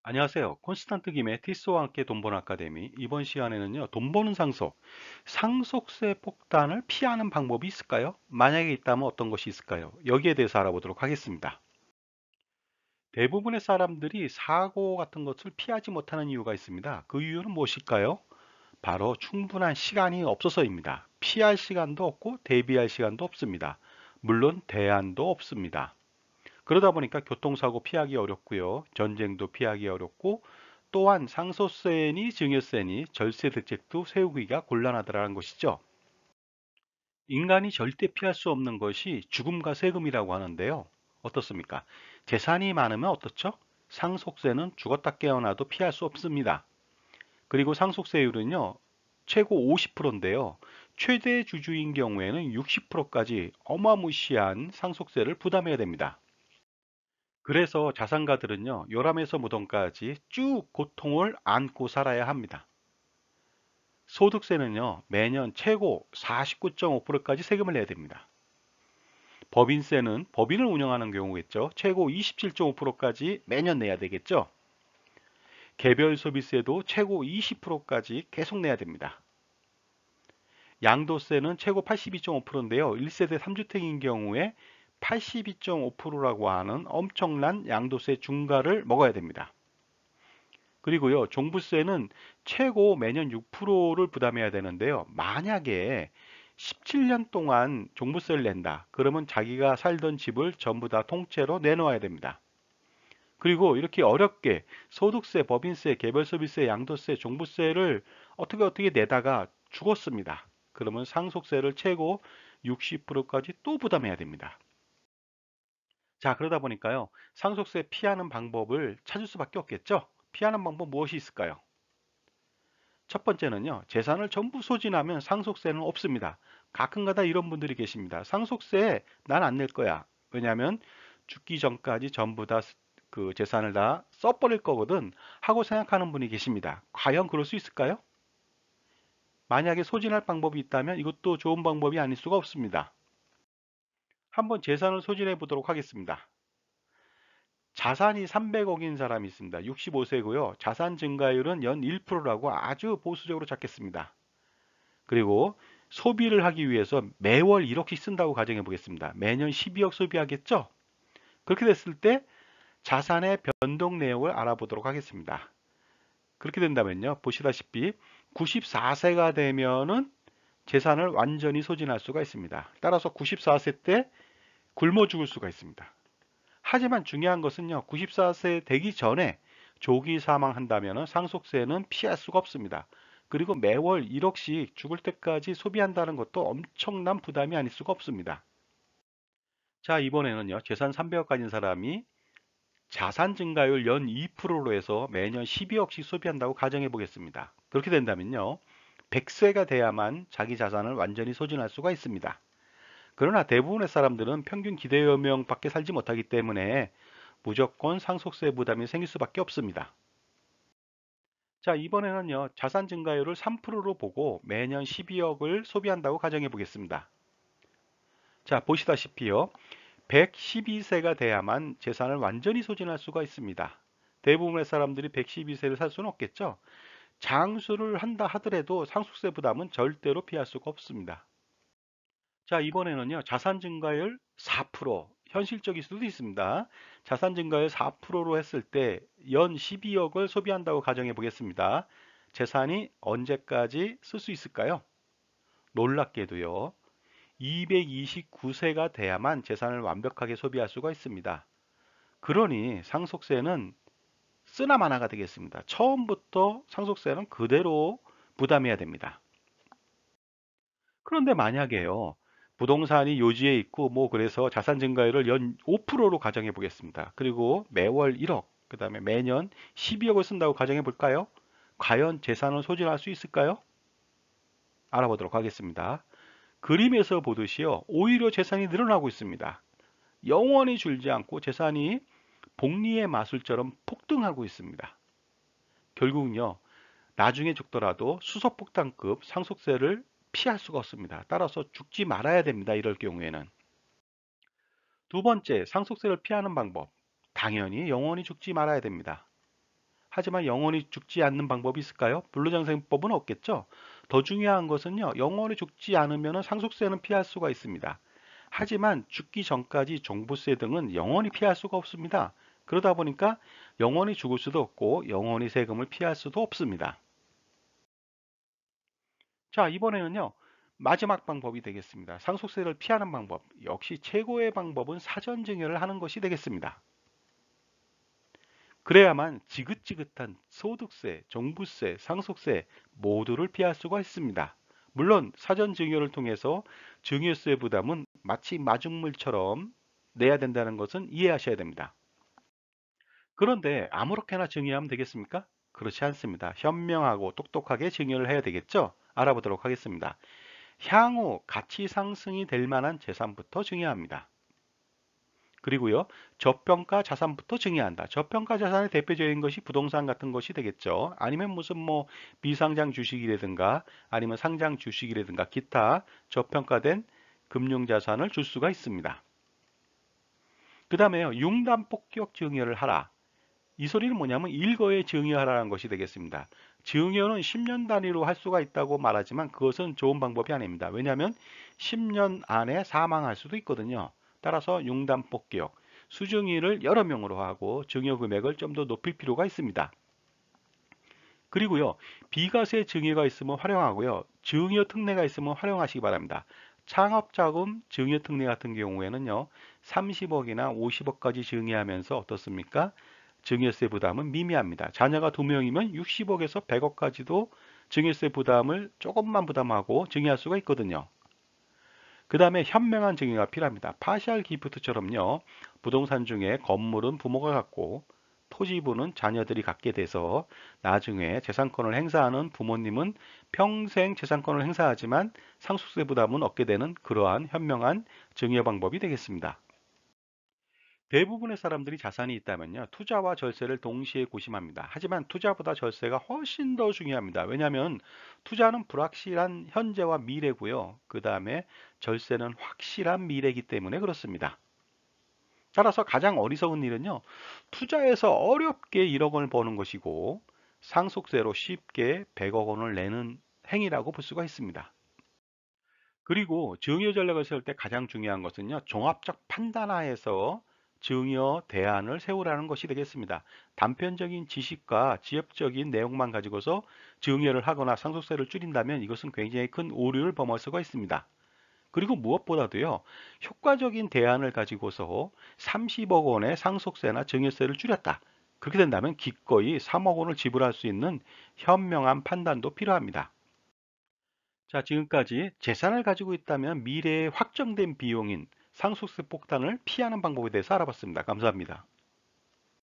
안녕하세요. 콘스탄트 김의 티스와 함께 돈 버는 아카데미. 이번 시간에는요, 돈 버는 상속, 상속세 폭탄을 피하는 방법이 있을까요? 만약에 있다면 어떤 것이 있을까요? 여기에 대해서 알아보도록 하겠습니다. 대부분의 사람들이 사고 같은 것을 피하지 못하는 이유가 있습니다. 그 이유는 무엇일까요? 바로 충분한 시간이 없어서입니다. 피할 시간도 없고 대비할 시간도 없습니다. 물론 대안도 없습니다. 그러다 보니까 교통사고 피하기 어렵고요. 전쟁도 피하기 어렵고 또한 상속세니 증여세니 절세 대책도 세우기가 곤란하다는 것이죠. 인간이 절대 피할 수 없는 것이 죽음과 세금이라고 하는데요. 어떻습니까? 재산이 많으면 어떻죠? 상속세는 죽었다 깨어나도 피할 수 없습니다. 그리고 상속세율은요, 최고 50%인데요. 최대 주주인 경우에는 60%까지 어마무시한 상속세를 부담해야 됩니다. 그래서 자산가들은요, 요람에서 무덤까지 쭉 고통을 안고 살아야 합니다. 소득세는요, 매년 최고 49.5%까지 세금을 내야 됩니다. 법인세는 법인을 운영하는 경우겠죠. 최고 27.5%까지 매년 내야 되겠죠. 개별 소비세도 최고 20%까지 계속 내야 됩니다. 양도세는 최고 82.5%인데요. 1세대 3주택인 경우에 82.5%라고 하는 엄청난 양도세 중과를 먹어야 됩니다. 그리고요, 종부세는 최고 매년 6%를 부담해야 되는데요. 만약에 17년 동안 종부세를 낸다. 그러면 자기가 살던 집을 전부 다 통째로 내놓아야 됩니다. 그리고 이렇게 어렵게 소득세, 법인세, 개별소비세, 양도세, 종부세를 어떻게 내다가 죽었습니다. 그러면 상속세를 최고 60%까지 또 부담해야 됩니다. 자, 그러다 보니까요, 상속세 피하는 방법을 찾을 수밖에 없겠죠? 피하는 방법 무엇이 있을까요? 첫 번째는요, 재산을 전부 소진하면 상속세는 없습니다. 가끔가다 이런 분들이 계십니다. 상속세 난 안 낼 거야. 왜냐하면 죽기 전까지 전부 다 그 재산을 다 써버릴 거거든 하고 생각하는 분이 계십니다. 과연 그럴 수 있을까요? 만약에 소진할 방법이 있다면 이것도 좋은 방법이 아닐 수가 없습니다. 한번 재산을 소진해 보도록 하겠습니다. 자산이 300억인 사람이 있습니다. 65세고요. 자산 증가율은 연 1%라고 아주 보수적으로 잡겠습니다. 그리고 소비를 하기 위해서 매월 1억씩 쓴다고 가정해 보겠습니다. 매년 12억 소비하겠죠? 그렇게 됐을 때 자산의 변동 내역을 알아보도록 하겠습니다. 그렇게 된다면요. 보시다시피 94세가 되면은 재산을 완전히 소진할 수가 있습니다. 따라서 94세 때 굶어 죽을 수가 있습니다. 하지만 중요한 것은요. 94세 되기 전에 조기 사망한다면 상속세는 피할 수가 없습니다. 그리고 매월 1억씩 죽을 때까지 소비한다는 것도 엄청난 부담이 아닐 수가 없습니다. 자, 이번에는요. 재산 300억 가진 사람이 자산 증가율 연 2%로 해서 매년 12억씩 소비한다고 가정해 보겠습니다. 그렇게 된다면요. 100세가 돼야만 자기 자산을 완전히 소진할 수가 있습니다. 그러나 대부분의 사람들은 평균 기대여명밖에 살지 못하기 때문에 무조건 상속세 부담이 생길 수밖에 없습니다. 자, 이번에는요, 자산 증가율을 3%로 보고 매년 12억을 소비한다고 가정해 보겠습니다. 자, 보시다시피요, 112세가 돼야만 재산을 완전히 소진할 수가 있습니다. 대부분의 사람들이 112세를 살 수는 없겠죠? 장수를 한다 하더라도 상속세 부담은 절대로 피할 수가 없습니다. 자, 이번에는요, 자산 증가율 4%, 현실적일 수도 있습니다. 자산 증가율 4%로 했을 때 연 12억을 소비한다고 가정해 보겠습니다. 재산이 언제까지 쓸 수 있을까요? 놀랍게도요, 229세가 돼야만 재산을 완벽하게 소비할 수가 있습니다. 그러니 상속세는 쓰나 마나가 되겠습니다. 처음부터 상속세는 그대로 부담해야 됩니다. 그런데 만약에요, 부동산이 요지에 있고 뭐 그래서 자산 증가율을 연 5%로 가정해 보겠습니다. 그리고 매월 1억, 그 다음에 매년 12억을 쓴다고 가정해 볼까요? 과연 재산을 소진할 수 있을까요? 알아보도록 하겠습니다. 그림에서 보듯이요, 오히려 재산이 늘어나고 있습니다. 영원히 줄지 않고 재산이 복리의 마술처럼 폭등하고 있습니다. 결국은요, 나중에 죽더라도 수소폭탄급 상속세를 피할 수가 없습니다. 따라서 죽지 말아야 됩니다. 이럴 경우에는. 두 번째, 상속세를 피하는 방법. 당연히 영원히 죽지 말아야 됩니다. 하지만 영원히 죽지 않는 방법이 있을까요? 불로장생법은 없겠죠. 더 중요한 것은요, 영원히 죽지 않으면 상속세는 피할 수가 있습니다. 하지만 죽기 전까지 종부세 등은 영원히 피할 수가 없습니다. 그러다 보니까 영원히 죽을 수도 없고 영원히 세금을 피할 수도 없습니다. 자, 이번에는요, 마지막 방법이 되겠습니다. 상속세를 피하는 방법. 역시 최고의 방법은 사전 증여를 하는 것이 되겠습니다. 그래야만 지긋지긋한 소득세, 종부세, 상속세 모두를 피할 수가 있습니다. 물론 사전 증여를 통해서 증여세 부담은 마치 마중물처럼 내야 된다는 것은 이해하셔야 됩니다. 그런데 아무렇게나 증여하면 되겠습니까? 그렇지 않습니다. 현명하고 똑똑하게 증여를 해야 되겠죠? 알아보도록 하겠습니다. 향후 가치 상승이 될 만한 재산부터 증여합니다. 그리고요, 저평가 자산부터 증여한다. 저평가 자산의 대표적인 것이 부동산 같은 것이 되겠죠. 아니면 무슨 뭐 비상장 주식이라든가 아니면 상장 주식이라든가 기타 저평가된 금융자산을 줄 수가 있습니다. 그 다음에요, 융단 폭격 증여를 하라. 이 소리는 뭐냐면 일거에 증여하라는 것이 되겠습니다. 증여는 10년 단위로 할 수가 있다고 말하지만 그것은 좋은 방법이 아닙니다. 왜냐하면 10년 안에 사망할 수도 있거든요. 따라서 융단 폭격, 수증이를 여러 명으로 하고 증여 금액을 좀 더 높일 필요가 있습니다. 그리고요, 비과세 증여가 있으면 활용하고요, 증여 특례가 있으면 활용하시기 바랍니다. 창업자금 증여 특례 같은 경우에는요, 30억이나 50억까지 증여하면서 어떻습니까? 증여세 부담은 미미합니다. 자녀가 2명이면 60억에서 100억까지도 증여세 부담을 조금만 부담하고 증여할 수가 있거든요. 그 다음에 현명한 증여가 필요합니다. 파셜 기프트처럼요. 부동산 중에 건물은 부모가 갖고 토지부는 자녀들이 갖게 돼서 나중에 재산권을 행사하는 부모님은 평생 재산권을 행사하지만 상속세 부담은 없게 되는 그러한 현명한 증여 방법이 되겠습니다. 대부분의 사람들이 자산이 있다면요, 투자와 절세를 동시에 고심합니다. 하지만 투자보다 절세가 훨씬 더 중요합니다. 왜냐하면 투자는 불확실한 현재와 미래고요. 그 다음에 절세는 확실한 미래이기 때문에 그렇습니다. 따라서 가장 어리석은 일은요, 투자해서 어렵게 1억 원을 버는 것이고 상속세로 쉽게 100억 원을 내는 행위라고 볼 수가 있습니다. 그리고 증여 전략을 세울 때 가장 중요한 것은요, 종합적 판단하에서 증여 대안을 세우라는 것이 되겠습니다. 단편적인 지식과 지엽적인 내용만 가지고서 증여를 하거나 상속세를 줄인다면 이것은 굉장히 큰 오류를 범할 수가 있습니다. 그리고 무엇보다도요, 효과적인 대안을 가지고서 30억 원의 상속세나 증여세를 줄였다. 그렇게 된다면 기꺼이 3억 원을 지불할 수 있는 현명한 판단도 필요합니다. 자, 지금까지 재산을 가지고 있다면 미래에 확정된 비용인 상속세 폭탄을 피하는 방법에 대해서 알아봤습니다. 감사합니다.